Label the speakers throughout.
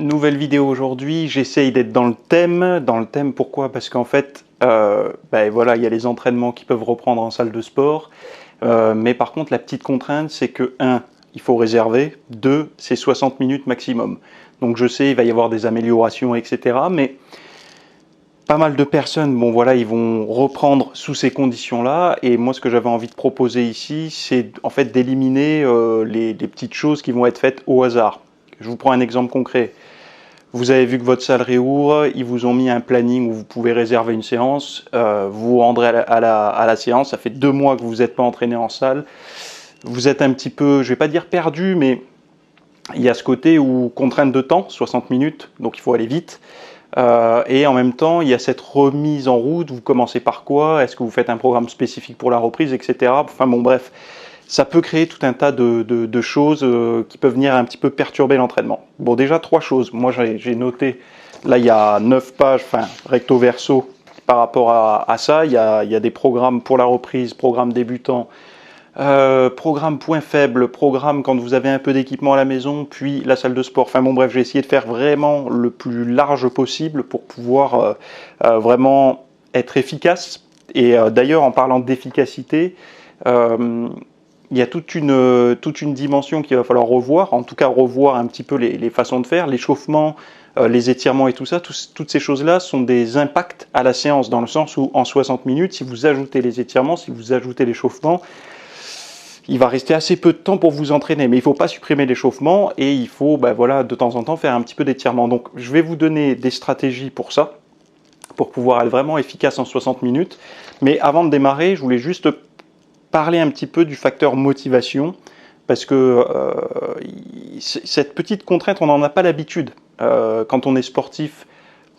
Speaker 1: Nouvelle vidéo aujourd'hui, j'essaye d'être dans le thème. Dans le thème, pourquoi? Parce qu'en fait, voilà, il y a les entraînements qui peuvent reprendre en salle de sport. Mais par contre, la petite contrainte, c'est que 1, il faut réserver. 2, c'est 60 minutes maximum. Donc je sais, il va y avoir des améliorations, etc. Mais pas mal de personnes, bon voilà, ils vont reprendre sous ces conditions-là. Et moi, ce que j'avais envie de proposer ici, c'est en fait d'éliminer les petites choses qui vont être faites au hasard. Je vous prends un exemple concret. Vous avez vu que votre salle réouvre, ils vous ont mis un planning où vous pouvez réserver une séance, vous vous rendrez à la séance, ça fait 2 mois que vous n'êtes pas entraîné en salle, vous êtes un petit peu, je vais pas dire perdu, mais il y a ce côté où contrainte de temps, 60 minutes, donc il faut aller vite, et en même temps il y a cette remise en route, vous commencez par quoi, est-ce que vous faites un programme spécifique pour la reprise, etc. Enfin bon bref, ça peut créer tout un tas de choses qui peuvent venir un petit peu perturber l'entraînement. Bon, déjà 3 choses. Moi, j'ai noté, là, il y a 9 pages, enfin, recto verso, par rapport à ça. Il y a des programmes pour la reprise, programme débutant, programme point faible, programme quand vous avez un peu d'équipement à la maison, puis la salle de sport. Enfin bon, bref, j'ai essayé de faire vraiment le plus large possible pour pouvoir vraiment être efficace. Et d'ailleurs, en parlant d'efficacité, il y a toute une dimension qu'il va falloir revoir, en tout cas revoir un petit peu les façons de faire, l'échauffement, les étirements et tout ça, toutes ces choses-là sont des impacts à la séance, dans le sens où en 60 minutes, si vous ajoutez les étirements, si vous ajoutez l'échauffement, il va rester assez peu de temps pour vous entraîner, mais il ne faut pas supprimer l'échauffement et il faut voilà, de temps en temps faire un petit peu d'étirement. Donc je vais vous donner des stratégies pour ça, pour pouvoir être vraiment efficace en 60 minutes. Mais avant de démarrer, je voulais juste parler un petit peu du facteur motivation, parce que cette petite contrainte, on n'en a pas l'habitude. Quand on est sportif,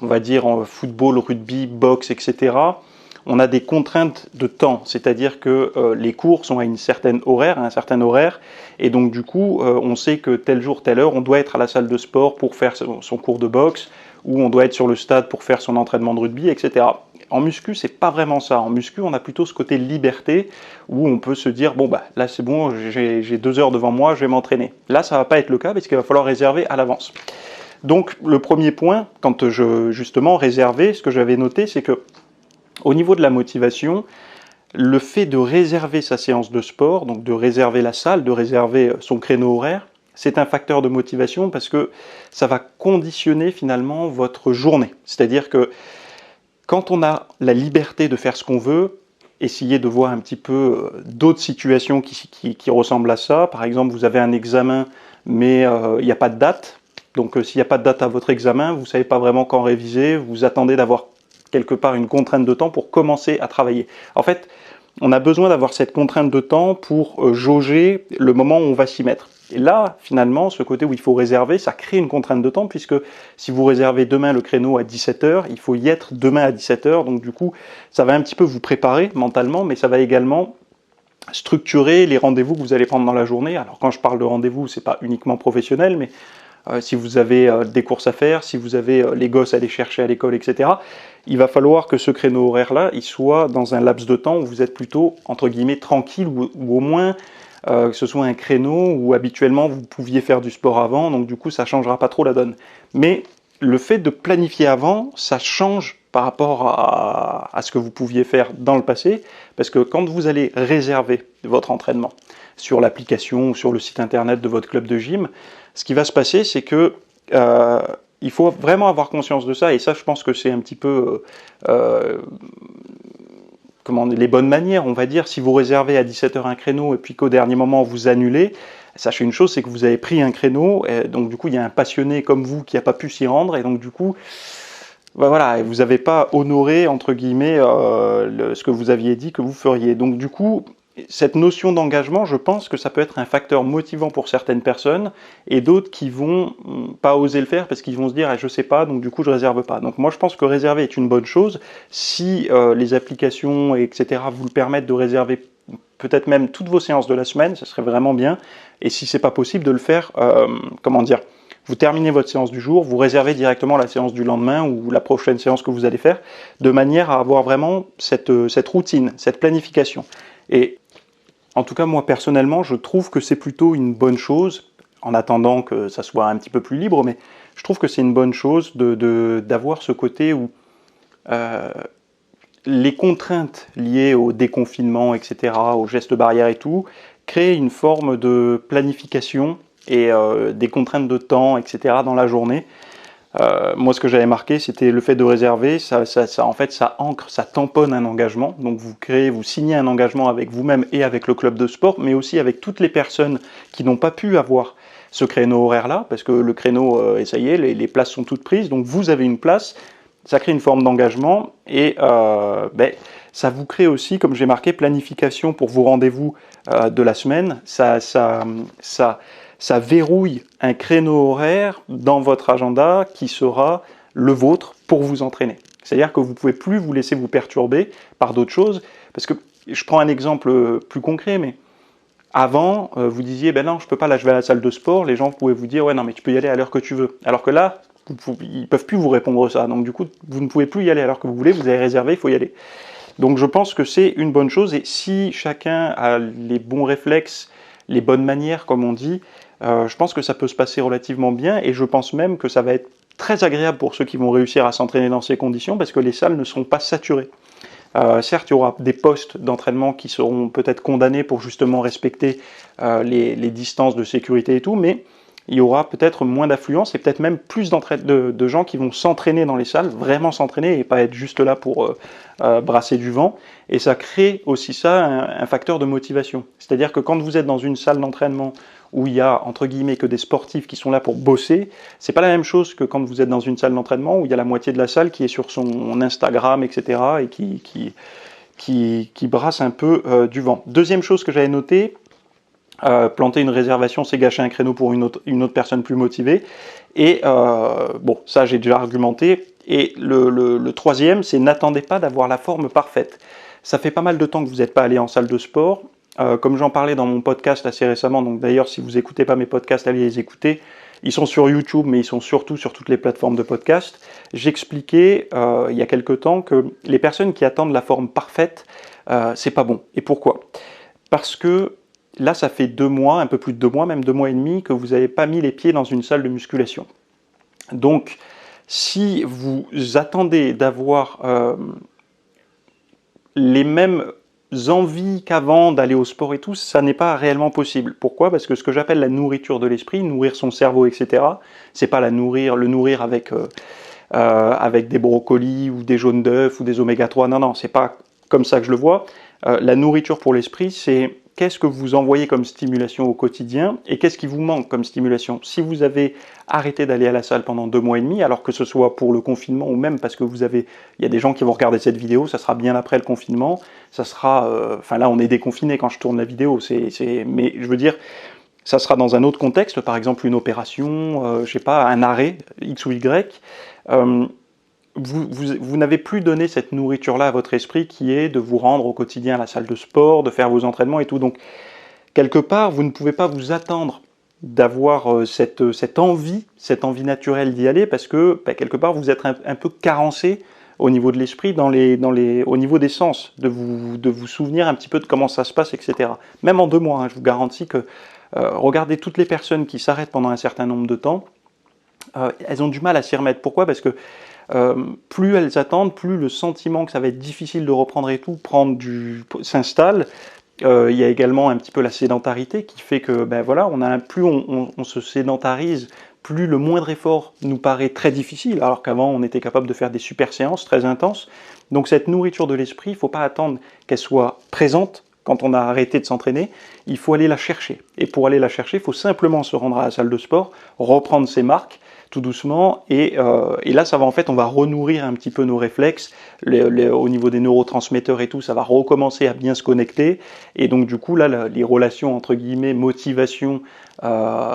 Speaker 1: on va dire en football, rugby, boxe, etc., on a des contraintes de temps, c'est-à-dire que les cours sont à un certain horaire, et donc du coup, on sait que tel jour, telle heure, on doit être à la salle de sport pour faire son cours de boxe, ou on doit être sur le stade pour faire son entraînement de rugby, etc. En muscu, c'est pas vraiment ça. En muscu, on a plutôt ce côté liberté où on peut se dire bon là c'est bon, j'ai 2 heures devant moi, je vais m'entraîner. Là, ça va pas être le cas parce qu'il va falloir réserver à l'avance. Donc le premier point, quand je justement réservais, ce que j'avais noté, c'est que au niveau de la motivation, le fait de réserver sa séance de sport, donc de réserver la salle, de réserver son créneau horaire, c'est un facteur de motivation parce que ça va conditionner finalement votre journée. C'est-à-dire que quand on a la liberté de faire ce qu'on veut, essayer de voir un petit peu d'autres situations qui ressemblent à ça. Par exemple, vous avez un examen, mais il n'y a pas de date. Donc s'il n'y a pas de date à votre examen, vous ne savez pas vraiment quand réviser, vous attendez d'avoir quelque part une contrainte de temps pour commencer à travailler. En fait, on a besoin d'avoir cette contrainte de temps pour jauger le moment où on va s'y mettre. Et là, finalement, ce côté où il faut réserver, ça crée une contrainte de temps, puisque si vous réservez demain le créneau à 17h, il faut y être demain à 17h, donc du coup, ça va un petit peu vous préparer mentalement, mais ça va également structurer les rendez-vous que vous allez prendre dans la journée. Alors quand je parle de rendez-vous, c'est pas uniquement professionnel, mais si vous avez des courses à faire, si vous avez les gosses à aller chercher à l'école, etc., il va falloir que ce créneau horaire-là, il soit dans un laps de temps où vous êtes plutôt, entre guillemets, tranquille, ou au moins que ce soit un créneau où habituellement vous pouviez faire du sport avant, donc du coup ça ne changera pas trop la donne. Mais le fait de planifier avant, ça change par rapport à ce que vous pouviez faire dans le passé, parce que quand vous allez réserver votre entraînement sur l'application ou sur le site internet de votre club de gym, ce qui va se passer, c'est que il faut vraiment avoir conscience de ça, et ça je pense que c'est un petit peu les bonnes manières, on va dire. Si vous réservez à 17h un créneau et puis qu'au dernier moment vous annulez, sachez une chose, c'est que vous avez pris un créneau, et donc du coup il y a un passionné comme vous qui n'a pas pu s'y rendre, et donc du coup voilà, vous n'avez pas honoré entre guillemets ce que vous aviez dit que vous feriez. Donc du coup, cette notion d'engagement, je pense que ça peut être un facteur motivant pour certaines personnes, et d'autres qui vont pas oser le faire parce qu'ils vont se dire je sais pas, donc du coup je réserve pas. Donc moi je pense que réserver est une bonne chose. Si les applications etc. vous le permettent de réserver peut-être même toutes vos séances de la semaine, ça serait vraiment bien. Et si c'est pas possible, de le faire, vous terminez votre séance du jour, vous réservez directement la séance du lendemain ou la prochaine séance que vous allez faire, de manière à avoir vraiment cette routine, cette planification. Et en tout cas, moi personnellement, je trouve que c'est plutôt une bonne chose, en attendant que ça soit un petit peu plus libre, mais je trouve que c'est une bonne chose d'avoir ce côté où les contraintes liées au déconfinement, etc., aux gestes barrières et tout, créent une forme de planification et des contraintes de temps, etc., dans la journée. Moi, ce que j'avais marqué, c'était le fait de réserver, en fait, ça ancre, ça tamponne un engagement. Donc, vous signez un engagement avec vous-même et avec le club de sport, mais aussi avec toutes les personnes qui n'ont pas pu avoir ce créneau horaire-là, parce que le créneau, et ça y est, les places sont toutes prises, donc vous avez une place, ça crée une forme d'engagement, et ça vous crée aussi, comme j'ai marqué, planification pour vos rendez-vous de la semaine. Ça verrouille un créneau horaire dans votre agenda qui sera le vôtre pour vous entraîner. C'est-à-dire que vous ne pouvez plus vous laisser vous perturber par d'autres choses, parce que je prends un exemple plus concret, mais avant, vous disiez, ben non, je peux pas, là je vais à la salle de sport, les gens pouvaient vous dire, ouais non mais tu peux y aller à l'heure que tu veux. Alors que là, ils peuvent plus vous répondre ça, donc du coup, vous ne pouvez plus y aller à l'heure que vous voulez, vous avez réservé, il faut y aller. Donc je pense que c'est une bonne chose, et si chacun a les bons réflexes, les bonnes manières, comme on dit, je pense que ça peut se passer relativement bien, et je pense même que ça va être très agréable pour ceux qui vont réussir à s'entraîner dans ces conditions, parce que les salles ne seront pas saturées. Certes, il y aura des postes d'entraînement qui seront peut-être condamnés pour justement respecter les distances de sécurité et tout, mais il y aura peut-être moins d'affluence et peut-être même plus de gens qui vont s'entraîner dans les salles, vraiment s'entraîner et pas être juste là pour brasser du vent. Et ça crée aussi ça un facteur de motivation. C'est-à-dire que quand vous êtes dans une salle d'entraînement où il y a entre guillemets que des sportifs qui sont là pour bosser, c'est pas la même chose que quand vous êtes dans une salle d'entraînement où il y a la moitié de la salle qui est sur son Instagram, etc. et qui brasse un peu du vent. Deuxième chose que j'avais notée, planter une réservation, c'est gâcher un créneau pour une autre personne plus motivée. Et bon, ça j'ai déjà argumenté. Et le troisième, c'est n'attendez pas d'avoir la forme parfaite. Ça fait pas mal de temps que vous n'êtes pas allé en salle de sport. Comme j'en parlais dans mon podcast assez récemment, donc d'ailleurs si vous n'écoutez pas mes podcasts, allez les écouter. Ils sont sur YouTube, mais ils sont surtout sur toutes les plateformes de podcast. J'expliquais il y a quelque temps que les personnes qui attendent la forme parfaite, c'est pas bon. Et pourquoi ? Parce que là, ça fait 2 mois, un peu plus de 2 mois, même 2 mois et demi, que vous n'avez pas mis les pieds dans une salle de musculation. Donc, si vous attendez d'avoir les mêmes envies qu'avant d'aller au sport et tout, ça n'est pas réellement possible. Pourquoi ? Parce que ce que j'appelle la nourriture de l'esprit, nourrir son cerveau, etc., c'est pas le nourrir avec des brocolis ou des jaunes d'œufs ou des oméga 3, non, c'est pas comme ça que je le vois. La nourriture pour l'esprit, c'est qu'est-ce que vous envoyez comme stimulation au quotidien et qu'est-ce qui vous manque comme stimulation. Si vous avez arrêté d'aller à la salle pendant 2 mois et demi, alors que ce soit pour le confinement ou même parce que il y a des gens qui vont regarder cette vidéo, ça sera bien après le confinement, ça sera, là on est déconfiné quand je tourne la vidéo, mais je veux dire, ça sera dans un autre contexte, par exemple une opération, je sais pas, un arrêt, X ou Y, vous n'avez plus donné cette nourriture-là à votre esprit qui est de vous rendre au quotidien à la salle de sport, de faire vos entraînements et tout. Donc, quelque part, vous ne pouvez pas vous attendre d'avoir cette envie naturelle d'y aller parce que, quelque part, vous êtes un peu carencé au niveau de l'esprit, au niveau des sens, de vous souvenir un petit peu de comment ça se passe, etc. Même en 2 mois, je vous garantis que regardez toutes les personnes qui s'arrêtent pendant un certain nombre de temps, elles ont du mal à s'y remettre. Pourquoi ? Parce que plus elles attendent, plus le sentiment que ça va être difficile de reprendre et tout s'installe. Il y a également un petit peu la sédentarité qui fait que plus on se sédentarise, plus le moindre effort nous paraît très difficile, alors qu'avant on était capable de faire des super séances très intenses. Donc cette nourriture de l'esprit, il ne faut pas attendre qu'elle soit présente quand on a arrêté de s'entraîner, il faut aller la chercher. Et pour aller la chercher, il faut simplement se rendre à la salle de sport, reprendre ses marques, tout doucement, et là, on va renourrir un petit peu nos réflexes, au niveau des neurotransmetteurs et tout, ça va recommencer à bien se connecter, et donc du coup, là, les relations, entre guillemets, motivation,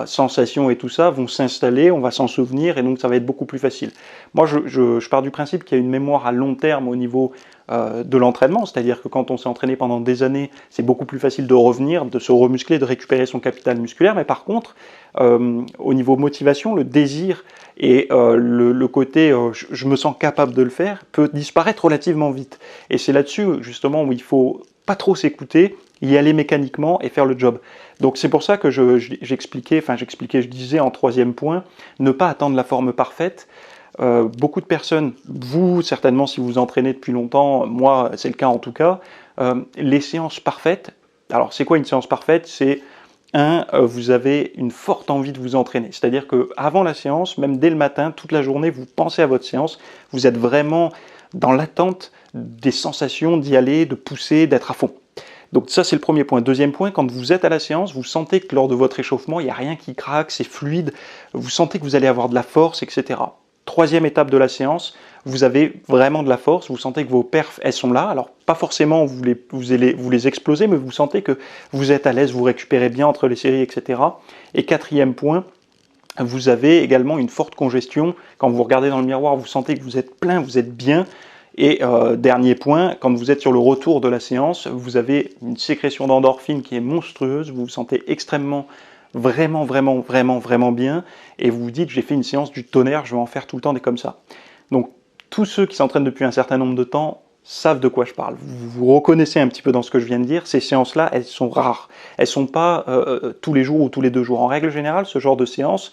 Speaker 1: sensation et tout ça, vont s'installer, on va s'en souvenir, et donc ça va être beaucoup plus facile. Moi, je pars du principe qu'il y a une mémoire à long terme au niveau de l'entraînement, c'est-à-dire que quand on s'est entraîné pendant des années, c'est beaucoup plus facile de revenir, de se remuscler, de récupérer son capital musculaire, mais par contre, au niveau motivation, le désir et le côté je me sens capable de le faire peut disparaître relativement vite. Et c'est là-dessus justement où il faut pas trop s'écouter y aller mécaniquement et faire le job. Donc c'est pour ça que j'expliquais, je disais en troisième point, ne pas attendre la forme parfaite. Beaucoup de personnes, vous certainement si vous entraînez depuis longtemps, moi c'est le cas en tout cas, les séances parfaites, alors c'est quoi une séance parfaite? C'est vous avez une forte envie de vous entraîner. C'est-à-dire qu'avant la séance, même dès le matin, toute la journée, vous pensez à votre séance, vous êtes vraiment dans l'attente des sensations d'y aller, de pousser, d'être à fond. Donc ça, c'est le premier point. Deuxième point, quand vous êtes à la séance, vous sentez que lors de votre échauffement, il n'y a rien qui craque, c'est fluide, vous sentez que vous allez avoir de la force, etc. Troisième étape de la séance, vous avez vraiment de la force, vous sentez que vos perfs, elles sont là. Alors, pas forcément vous les explosez, mais vous sentez que vous êtes à l'aise, vous récupérez bien entre les séries, etc. Et quatrième point, vous avez également une forte congestion. Quand vous regardez dans le miroir, vous sentez que vous êtes plein, vous êtes bien. Et dernier point, quand vous êtes sur le retour de la séance, vous avez une sécrétion d'endorphine qui est monstrueuse, vous vous sentez extrêmement vraiment bien, et vous vous dites j'ai fait une séance du tonnerre, je vais en faire tout le temps des comme ça. Donc tous ceux qui s'entraînent depuis un certain nombre de temps savent de quoi je parle. Vous vous reconnaissez un petit peu dans ce que je viens de dire, ces séances-là, elles sont rares. Elles ne sont pas tous les jours ou tous les 2 jours. En règle générale, ce genre de séance,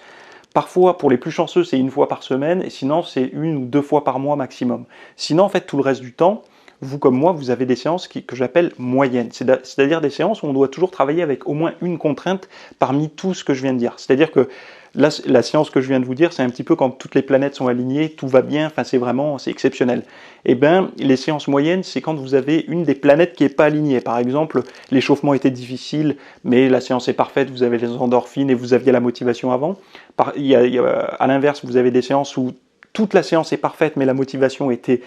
Speaker 1: parfois, pour les plus chanceux, c'est 1 fois par semaine, et sinon, c'est 1 ou 2 fois par mois maximum. Sinon, en fait, tout le reste du temps, vous comme moi, vous avez des séances que j'appelle moyennes. C'est-à-dire des séances où on doit toujours travailler avec au moins une contrainte parmi tout ce que je viens de dire. C'est-à-dire que la séance que je viens de vous dire, c'est un petit peu quand toutes les planètes sont alignées, tout va bien, enfin c'est exceptionnel. Et bien, les séances moyennes, c'est quand vous avez une des planètes qui n'est pas alignée. Par exemple, l'échauffement était difficile, mais la séance est parfaite, vous avez les endorphines et vous aviez la motivation avant. À l'inverse, vous avez des séances où toute la séance est parfaite, mais la motivation était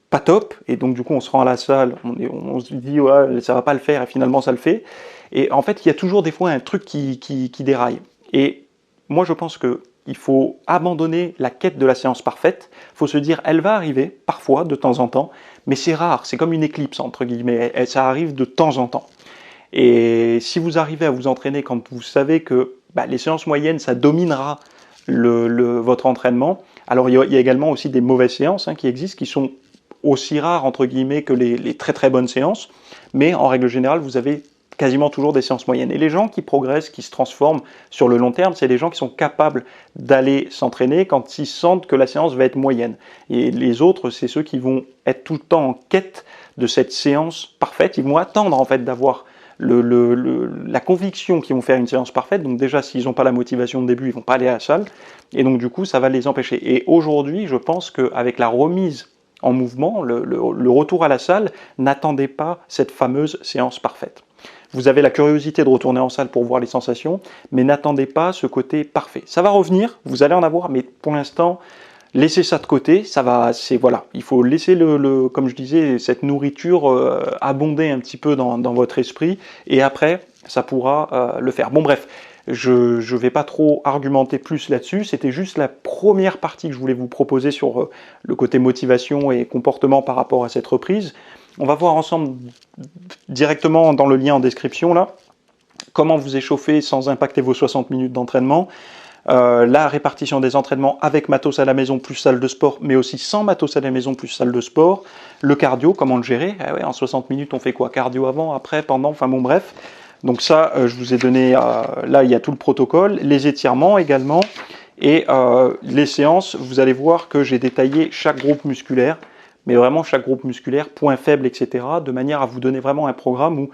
Speaker 1: pas top, et donc du coup on se rend à la salle, on se dit ouais ça va pas le faire, et finalement ça le fait. Et en fait il y a toujours des fois un truc qui déraille. Et moi je pense qu'il faut abandonner la quête de la séance parfaite, il faut se dire elle va arriver, parfois, de temps en temps, mais c'est rare, c'est comme une éclipse entre guillemets, ça arrive de temps en temps. Et si vous arrivez à vous entraîner quand vous savez que les séances moyennes ça dominera votre entraînement, alors il y a également aussi des mauvaises séances qui existent, qui sont aussi rares entre guillemets que les très bonnes séances, mais en règle générale vous avez quasiment toujours des séances moyennes. Et les gens qui progressent, qui se transforment sur le long terme, c'est les gens qui sont capables d'aller s'entraîner quand ils sentent que la séance va être moyenne. Et les autres, c'est ceux qui vont être tout le temps en quête de cette séance parfaite, ils vont attendre en fait d'avoir la conviction qu'ils vont faire une séance parfaite. Donc déjà, s'ils n'ont pas la motivation de début, ils ne vont pas aller à la salle, et donc du coup ça va les empêcher. Et aujourd'hui, je pense qu'avec la remise en mouvement, le retour à la salle, n'attendez pas cette fameuse séance parfaite. Vous avez la curiosité de retourner en salle pour voir les sensations, mais n'attendez pas ce côté parfait. Ça va revenir, vous allez en avoir, mais pour l'instant, laissez ça de côté. Voilà, il faut laisser comme je disais, cette nourriture abonder un petit peu dans votre esprit, et après, ça pourra le faire. Bon bref. Je ne vais pas trop argumenter plus là-dessus, c'était juste la première partie que je voulais vous proposer sur le côté motivation et comportement par rapport à cette reprise. On va voir ensemble directement dans le lien en description là, comment vous échauffer sans impacter vos 60 minutes d'entraînement, la répartition des entraînements avec matos à la maison plus salle de sport, mais aussi sans matos à la maison plus salle de sport, le cardio, comment le gérer, en 60 minutes on fait quoi, cardio avant, après, pendant, enfin bon bref. Donc ça, je vous ai donné, là il y a tout le protocole, les étirements également, et les séances, vous allez voir que j'ai détaillé chaque groupe musculaire, mais vraiment chaque groupe musculaire, points faibles, etc., de manière à vous donner vraiment un programme où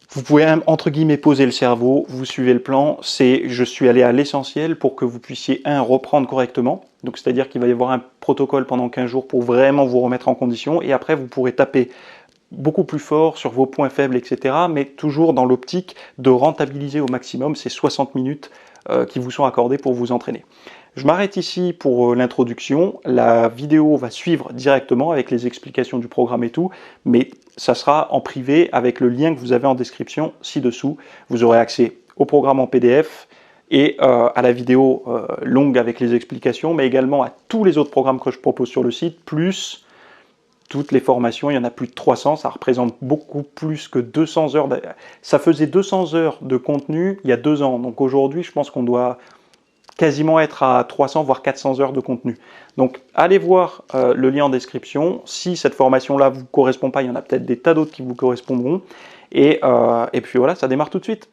Speaker 1: vous pouvez, entre guillemets, poser le cerveau, vous suivez le plan, je suis allé à l'essentiel pour que vous puissiez, reprendre correctement, donc c'est-à-dire qu'il va y avoir un protocole pendant 15 jours pour vraiment vous remettre en condition, et après vous pourrez taper beaucoup plus fort sur vos points faibles, etc., mais toujours dans l'optique de rentabiliser au maximum ces 60 minutes qui vous sont accordées pour vous entraîner. Je m'arrête ici pour l'introduction, la vidéo va suivre directement avec les explications du programme et tout, mais ça sera en privé avec le lien que vous avez en description ci-dessous. Vous aurez accès au programme en PDF et à la vidéo longue avec les explications, mais également à tous les autres programmes que je propose sur le site, plus toutes les formations, il y en a plus de 300, ça représente beaucoup plus que 200 heures. Ça faisait 200 heures de contenu il y a 2 ans, donc aujourd'hui je pense qu'on doit quasiment être à 300 voire 400 heures de contenu. Donc allez voir le lien en description. Si cette formation-là vous correspond pas, il y en a peut-être des tas d'autres qui vous correspondront. Et puis voilà, ça démarre tout de suite.